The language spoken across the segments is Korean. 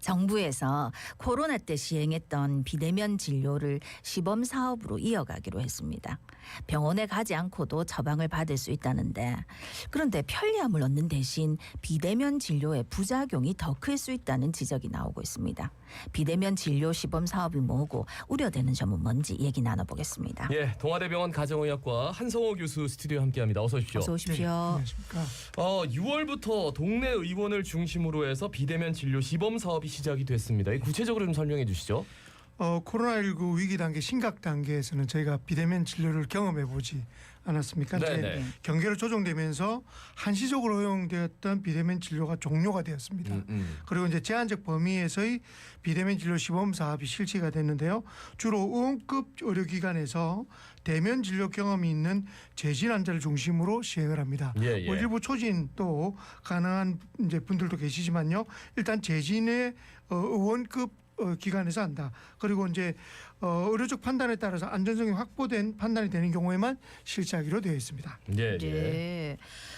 정부에서 코로나 때 시행했던 비대면 진료를 시범 사업으로 이어가기로 했습니다. 병원에 가지 않고도 처방을 받을 수 있다는데, 그런데 편리함을 얻는 대신 비대면 진료의 부작용이 더 클 수 있다는 지적이 나오고 있습니다. 비대면 진료 시범 사업이 뭐고 우려되는 점은 뭔지 얘기 나눠보겠습니다. 예, 동아대병원 가정의학과 한성호 교수 스튜디오 함께합니다. 어서 오십시오. 어서 오십시오. 네, 안녕하십니까. 6월부터 동네 의원을 중심으로 해서 비대면 진료 시범 사업이 시작이 됐습니다. 구체적으로 좀 설명해 주시죠. 코로나19 위기 단계, 심각 단계에서는 저희가 비대면 진료를 경험해 보지 않았습니까? 네네. 이제 경계로 조정되면서 한시적으로 허용되었던 비대면 진료가 종료가 되었습니다. 그리고 이제 제한적 범위에서의 비대면 진료 시범 사업이 실시가 됐는데요. 주로 의원급 의료기관에서 대면 진료 경험이 있는 재진 환자를 중심으로 시행을 합니다. 예. 뭐 일부 초진도 가능한 이제 분들도 계시지만요. 일단 재진의 의원급 기관에서 한다. 그리고 이제 의료적 판단에 따라서 안전성이 확보된 판단이 되는 경우에만 실시하기로 되어 있습니다. 예. 네.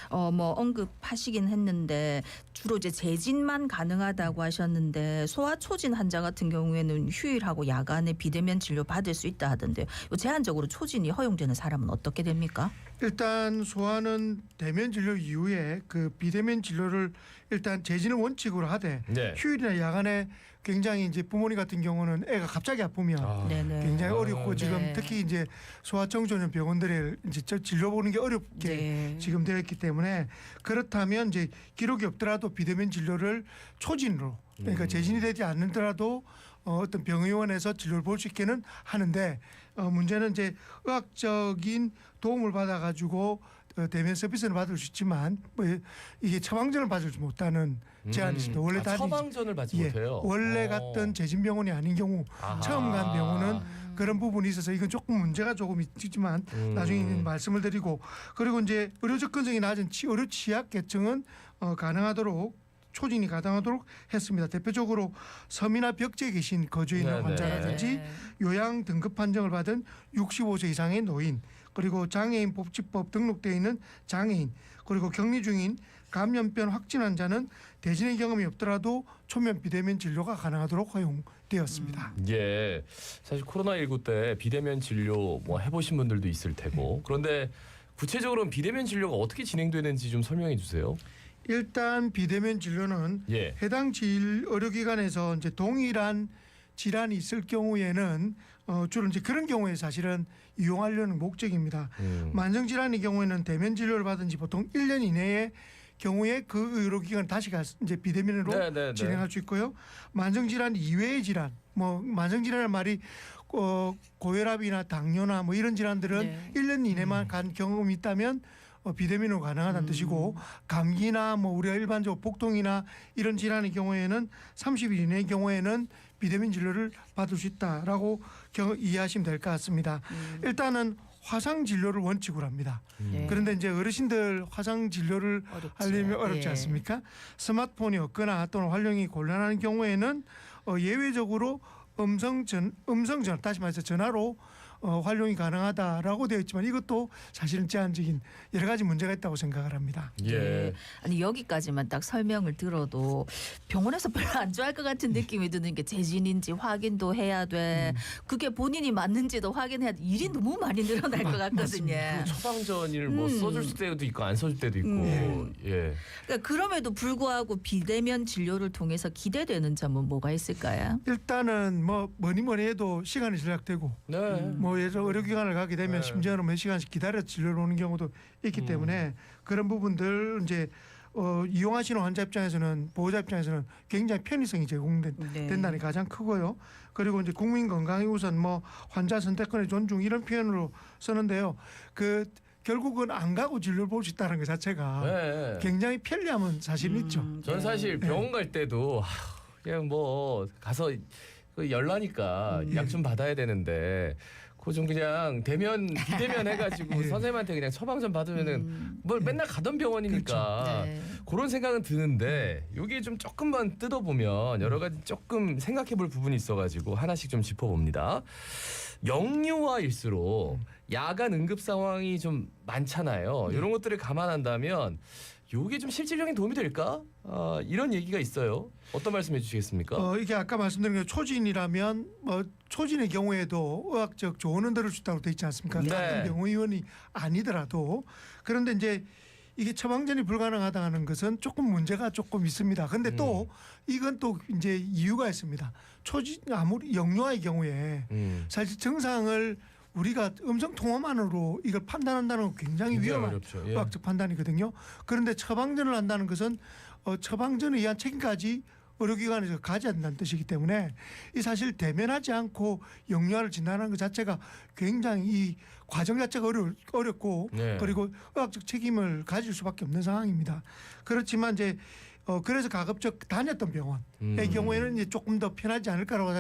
뭐 언급하시긴 했는데 주로 이제 재진만 가능하다고 하셨는데 소아초진 환자 같은 경우에는 휴일하고 야간에 비대면 진료 받을 수 있다 하던데요. 제한적으로 초진이 허용되는 사람은 어떻게 됩니까? 일단 소아는 대면 진료 이후에 그 비대면 진료를 일단 재진을 원칙으로 하되 네. 휴일이나 야간에 굉장히 이제 부모님 같은 경우는 애가 갑자기 아프면 네네. 굉장히 어렵고 지금 네. 특히 이제 소아청소년 병원들에 이제 진료 보는 게 어렵게 네. 지금 되어 있기 때문에, 그렇다면 이제 기록이 없더라도 비대면 진료를 초진으로, 그러니까 재진이 되지 않더라도 어떤 병의원에서 진료를 볼 수 있게는 하는데, 문제는 이제 의학적인 도움을 받아가지고 대면 서비스를 받을 수 있지만 뭐 이게 처방전을 받을 수 못하는 제한이 있습니다. 원래 다 처방전을 받지 못해요. 원래 갔던 재진병원이 아닌 경우, 아하. 처음 간 병원은 그런 부분이 있어서 이건 조금 문제가 조금 있지만 나중에 말씀을 드리고, 그리고 이제 의료 접근성이 낮은 의료 취약 계층은 가능하도록 초진이 가능하도록 했습니다. 대표적으로 섬이나 벽지에 계신 거주해 있는 네네. 환자라든지 요양 등급 판정을 받은 65세 이상의 노인, 그리고 장애인 복지법 등록되어 있는 장애인, 그리고 격리 중인 감염병 확진 환자는 대진의 경험이 없더라도 초면 비대면 진료가 가능하도록 허용되었습니다. 예. 사실 코로나19 때 비대면 진료 뭐 해보신 분들도 있을 테고, 그런데 구체적으로 비대면 진료가 어떻게 진행되는지 좀 설명해 주세요. 일단 비대면 진료는 예. 해당 의료기관에서 이제 동일한 질환이 있을 경우에는 주로 이제 그런 경우에 사실은 이용하려는 목적입니다. 만성 질환의 경우에는 대면 진료를 받은 지 보통 1년 이내에 경우에 그 의료기관 다시 이제 비대면으로 네네네. 진행할 수 있고요. 만성 질환 이외의 질환, 뭐 만성 질환의 말이 고혈압이나 당뇨나 뭐 이런 질환들은 네. 1년 이내만 간 경험이 있다면 비대면으로 가능하다는 뜻이고, 감기나 뭐 우리가 일반적으로 복통이나 이런 질환의 경우에는 30일 이내의 경우에는 비대면 진료를 받을 수 있다라고 이해하시면 될 것 같습니다. 일단은 화상 진료를 원칙으로 합니다. 네. 그런데 이제 어르신들 화상 진료를 어렵죠. 하려면 어렵지 예. 않습니까? 스마트폰이 없거나 또는 활용이 곤란한 경우에는 예외적으로 음성 전화, 다시 말해서 전화로 활용이 가능하다라고 되어 있지만 이것도 사실은 제한적인 여러 가지 문제가 있다고 생각을 합니다. 예. 아니 여기까지만 딱 설명을 들어도 병원에서 별로 안 좋아할 것 같은 느낌이 드는 게 재진인지 확인도 해야 돼. 그게 본인이 맞는지도 확인해야 돼. 일이 너무 많이 늘어날 것 같거든요. 그 처방전을 뭐 써줄 때도 있고 안 써줄 때도 있고. 예. 그러니까 그럼에도 불구하고 비대면 진료를 통해서 기대되는 점은 뭐가 있을까요? 일단은 뭐 뭐니 해도 시간이 절약되고, 네. 뭐 예를 들어 의료기관을 가게 되면 네. 심지어는 몇 시간씩 기다려 진료를 오는 경우도 있기 때문에 그런 부분들 이제 이용하시는 환자 입장에서는, 보호자 입장에서는 굉장히 편의성이 제공된다는 게 가장 크고요. 그리고 이제 국민 건강이 우선, 뭐 환자 선택권의 존중 이런 표현으로 쓰는데요. 결국은 안 가고 진료를 볼 수 있다는 것 자체가 네. 굉장히 편리함은 사실 있죠. 저는 사실 병원 갈 때도 그냥 뭐 가서 열나니까 약 좀 받아야 되는데 그거 좀 그냥 비대면 해가지고 선생님한테 그냥 처방전 받으면은 뭘 맨날 가던 병원이니까 네. 그런 생각은 드는데 여기 좀 조금만 뜯어보면 여러 가지 조금 생각해볼 부분이 있어가지고 하나씩 좀 짚어봅니다. 영유아일수록 야간 응급 상황이 좀 많잖아요. 이런 것들을 감안한다면 요게 좀 실질적인 도움이 될까? 이런 얘기가 있어요. 어떤 말씀해 주시겠습니까? 이게 아까 말씀드린 게 초진이라면 초진의 경우에도 의학적 조언은 들을 수 있다고 돼 있지 않습니까? 네. 같은 병의원이 아니더라도. 그런데 이제 이게 처방전이 불가능하다는 것은 조금 문제가 조금 있습니다. 근데 또 이건 또 이제 이유가 있습니다. 초진 아무리 영유아의 경우에 사실 증상을 우리가 음성 통화만으로 이걸 판단한다는 건 굉장히 위험한 어렵죠. 예. 의학적 판단이거든요. 그런데 처방전을 한다는 것은 처방전에 의한 책임까지 의료기관에서 가져야 된다는 뜻이기 때문에 이 사실 대면하지 않고 영유아를 진단하는 것 자체가 굉장히 이 과정 자체가 어렵고 네. 그리고 의학적 책임을 가질 수밖에 없는 상황입니다. 그렇지만 이제 그래서 가급적 다녔던 병원의 경우에는 이제 조금 더 편하지 않을까라고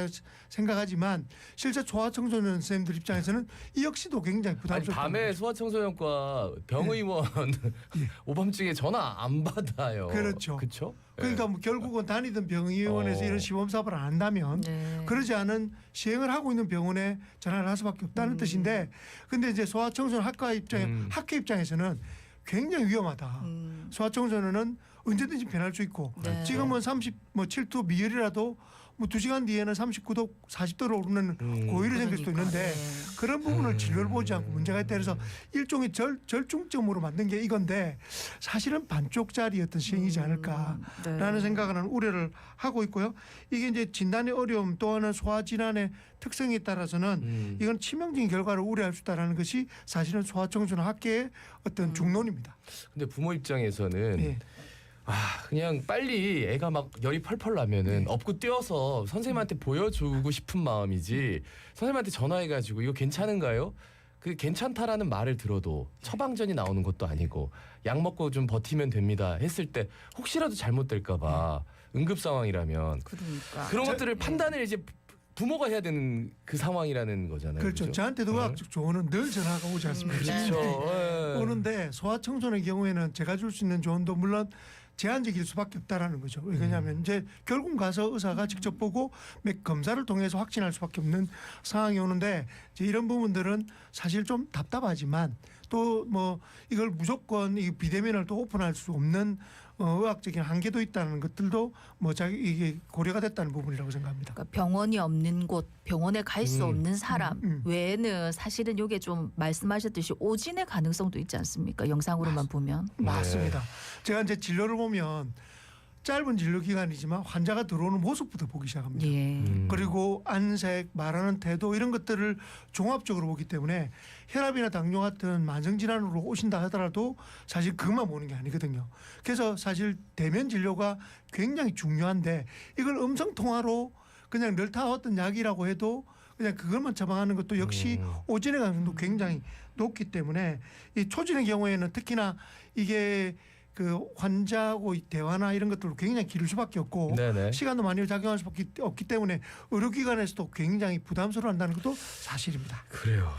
생각하지만 실제 소아청소년 선생님들 입장에서는 이 역시도 굉장히 아니 부담스럽다. 밤에 소아청소년과 병의원 오밤중에 전화 안 받아요. 그렇죠. 그렇죠? 그러니까 뭐 결국은 다니던 병의원에서 이런 시범 사업을 안 한다면 네. 그러지 않은 시행을 하고 있는 병원에 전화를 할 수밖에 없다는 뜻인데, 근데 이제 소아청소년 학과 학회 입장에서는 굉장히 위험하다. 소아청소년은 언제든지 변할 수 있고 네. 지금은 7도 미열이라도 뭐 2시간 뒤에는 39도 40도로 오르는 고열이 생길 수도 있는데 그런 부분을 진료를 보지 않고 문제가 있다 그래서 일종의 절중점으로 만든 게 이건데 사실은 반쪽짜리 어떤 시행이지 않을까라는 생각을 하는 우려를 하고 있고요. 이게 이제 진단의 어려움 또는 소아질환의 특성에 따라서는 이건 치명적인 결과를 우려할 수 있다는 것이 사실은 소아청소년 학계의 어떤 중론입니다. 근데 부모 입장에서는 네. 그냥 빨리 애가 막 열이 펄펄 나면은 네. 업고 뛰어서 선생님한테 보여주고 싶은 마음이지 선생님한테 전화해가지고 이거 괜찮은가요? 그 괜찮다라는 말을 들어도 처방전이 나오는 것도 아니고 약 먹고 좀 버티면 됩니다 했을 때 혹시라도 잘못될까봐 응급 상황이라면 그러니까. 그런 것들을 판단을 이제 부모가 해야 되는 그 상황이라는 거잖아요. 그렇죠. 저한테도 의학적 조언은 늘 전화가 오지 않습니까? 그렇죠. 예. 오는데 소아청소년의 경우에는 제가 줄 수 있는 조언도 물론 제한적일 수밖에 없다라는 거죠. 왜냐하면 이제 결국 가서 의사가 직접 보고 검사를 통해서 확진할 수밖에 없는 상황이 오는데 이제 이런 부분들은 사실 좀 답답하지만 또 뭐 이걸 무조건 이 비대면을 또 오픈할 수 없는 의학적인 한계도 있다는 것들도 뭐 이게 고려가 됐다는 부분이라고 생각합니다. 그러니까 병원이 없는 곳, 병원에 갈 수 없는 사람 외에는 사실은 이게 좀 말씀하셨듯이 오진의 가능성도 있지 않습니까? 영상으로만 보면. 맞습니다. 제가 이제 진료를 보면 짧은 진료 기간이지만 환자가 들어오는 모습부터 보기 시작합니다. 예. 그리고 안색, 말하는 태도 이런 것들을 종합적으로 보기 때문에 혈압이나 당뇨 같은 만성 질환으로 오신다 하더라도 사실 그것만 보는 게 아니거든요. 그래서 사실 대면 진료가 굉장히 중요한데 이걸 음성 통화로 그냥 늘 타왔던 약이라고 해도 그냥 그것만 처방하는 것도 역시 오진의 가능성도 굉장히 높기 때문에 이 초진의 경우에는 특히나 이게 그 환자하고 대화나 이런 것들을 굉장히 기를 수밖에 없고 네네. 시간도 많이 작용할 수밖에 없기 때문에 의료기관에서도 굉장히 부담스러워한다는 것도 사실입니다. 그래요.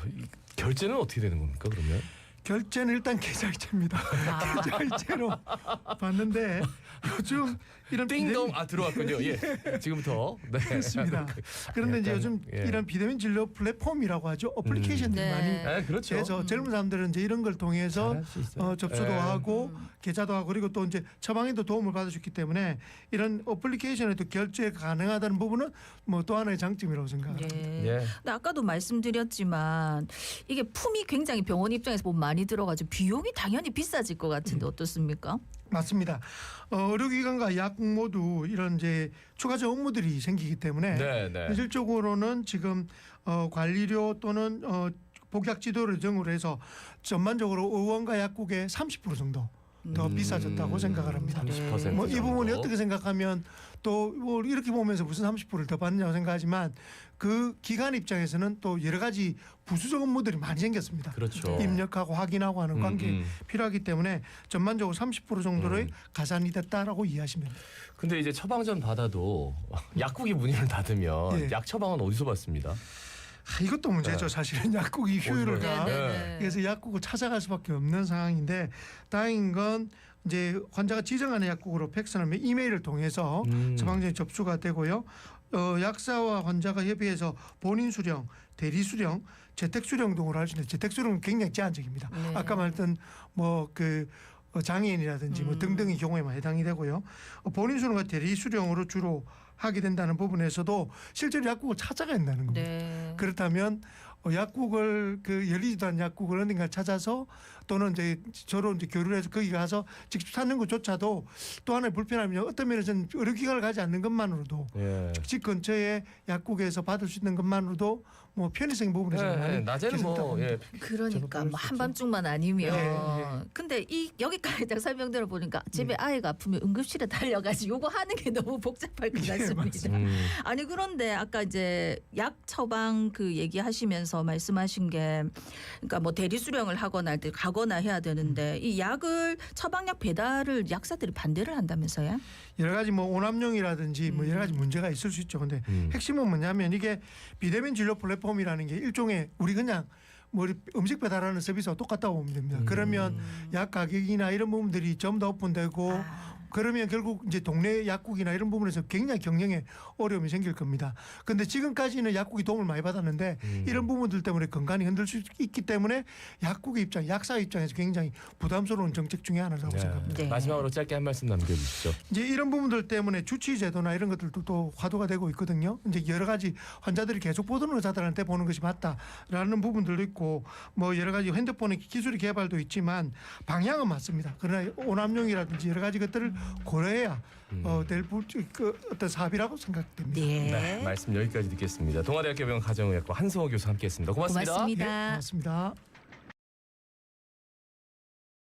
결제는 어떻게 되는 겁니까 그러면? 결제는 일단 계좌이체입니다. 계좌이체로 봤는데 요즘 이런 띵동 들어왔군요. 예. 지금부터. 네. 그렇습니다. 그런데 이제 약간, 요즘 예. 이런 비대면 진료 플랫폼이라고 하죠. 어플리케이션들이 네. 많이 그렇죠. 돼서 젊은 사람들은 이제 이런 걸 통해서 잘할 수 있어요. 접수도 예. 하고 계좌도 하고 그리고 또 이제 처방에도 도움을 받아줬기 때문에 이런 어플리케이션에도 결제 가능하다는 부분은 뭐 또 하나의 장점이라고 생각합니다. 예. 예. 근데 아까도 말씀드렸지만 이게 품이 굉장히 병원 입장에서 보면 많이 들어가지고 비용이 당연히 비싸질 것 같은데 어떻습니까? 맞습니다. 의료기관과 약 모두 이런 이제 추가적 업무들이 생기기 때문에 네, 네. 현실적으로는 지금 관리료 또는 복약 지도를 등으로 해서 전반적으로 의원과 약국의 30% 정도 더 비싸졌다고 생각을 합니다. 30% 뭐 이 부분이 정도. 어떻게 생각하면 또 뭐 이렇게 보면서 무슨 30%를 더 받느냐고 생각하지만 그 기관 입장에서는 또 여러 가지 부수적 업무들이 많이 생겼습니다. 그렇죠. 입력하고 확인하고 하는 관계 필요하기 때문에 전반적으로 30% 정도의 가산이 됐다라고 이해하시면 됩니다. 근데 이제 처방전 받아도 약국이 문을 닫으면 예. 약 처방은 어디서 받습니다? 이것도 문제죠. 사실은 약국이 효율가. 네. 그래서 약국을 찾아갈 수밖에 없는 상황인데 다행인 건 이제 환자가 지정하는 약국으로 팩스나 이메일을 통해서 처방전이 접수가 되고요. 약사와 환자가 협의해서 본인 수령, 대리 수령, 재택 수령 등으로 할 수 있는데 재택 수령은 굉장히 제한적입니다. 네. 아까 말했던 뭐 그 장애인이라든지 뭐 등등의 경우에만 해당이 되고요. 본인 수령과 대리 수령으로 주로 하게 된다는 부분에서도 실제로 약국을 찾아가야 된다는 겁니다. 네. 그렇다면 약국을 그 열리지도 않은 약국을 어딘가 찾아서 또는 이제 저로 이제 교류를 해서 거기 가서 직접 찾는 것조차도 또 하나의 불편함이 어떤 면에서는 의료기관을 가지 않는 것만으로도 예. 집 근처에 약국에서 받을 수 있는 것만으로도 뭐 편의성 부분에서 많이 낮에는 뭐 개선됐다고 예. 그러니까 저도 뭐 그럴 수 한밤중만 아니면 예. 근데 이 여기까지 딱 설명 들어보니까 집에 아이가 아프면 응급실에 달려가지고 요거 하는 게 너무 복잡할 것 예, 같습니다. 아니 그런데 아까 이제 약 처방 그 얘기하시면서 말씀하신 게 그러니까 뭐 대리 수령을 하거나 할 때 가거나 해야 되는데 이 약을 처방약 배달을 약사들이 반대를 한다면서요? 여러 가지 뭐 오남용이라든지 뭐 여러 가지 문제가 있을 수 있죠. 근데 핵심은 뭐냐면 이게 비대면 진료 플랫폼이라는 게 일종의 우리 그냥 뭐 음식 배달하는 서비스와 똑같다고 보면 됩니다. 그러면 약 가격이나 이런 부분들이 전부 다 오픈되고 그러면 결국 이제 동네 약국이나 이런 부분에서 굉장히 경영에 어려움이 생길 겁니다. 그런데 지금까지는 약국이 도움을 많이 받았는데 이런 부분들 때문에 건강이 흔들 수 있기 때문에 약국의 입장, 약사 입장에서 굉장히 부담스러운 정책 중에 하나라고 생각합니다. 네. 마지막으로 짧게 한 말씀 남겨주시죠. 이제 이런 부분들 때문에 주치 제도나 이런 것들도 또 화두가 되고 있거든요. 이제 여러 가지 환자들이 계속 보던 의사들한테 보는 것이 맞다라는 부분들도 있고 뭐 여러 가지 핸드폰의 기술의 개발도 있지만 방향은 맞습니다. 그러나 오남용이라든지 여러 가지 것들을 고려해야 될 그 어떤 사업이라고 생각됩니다. 네. 네, 말씀 여기까지 듣겠습니다. 동아대학교 병원 가정의학과 한성호 교수 함께했습니다. 고맙습니다. 고맙습니다. 예, 고맙습니다.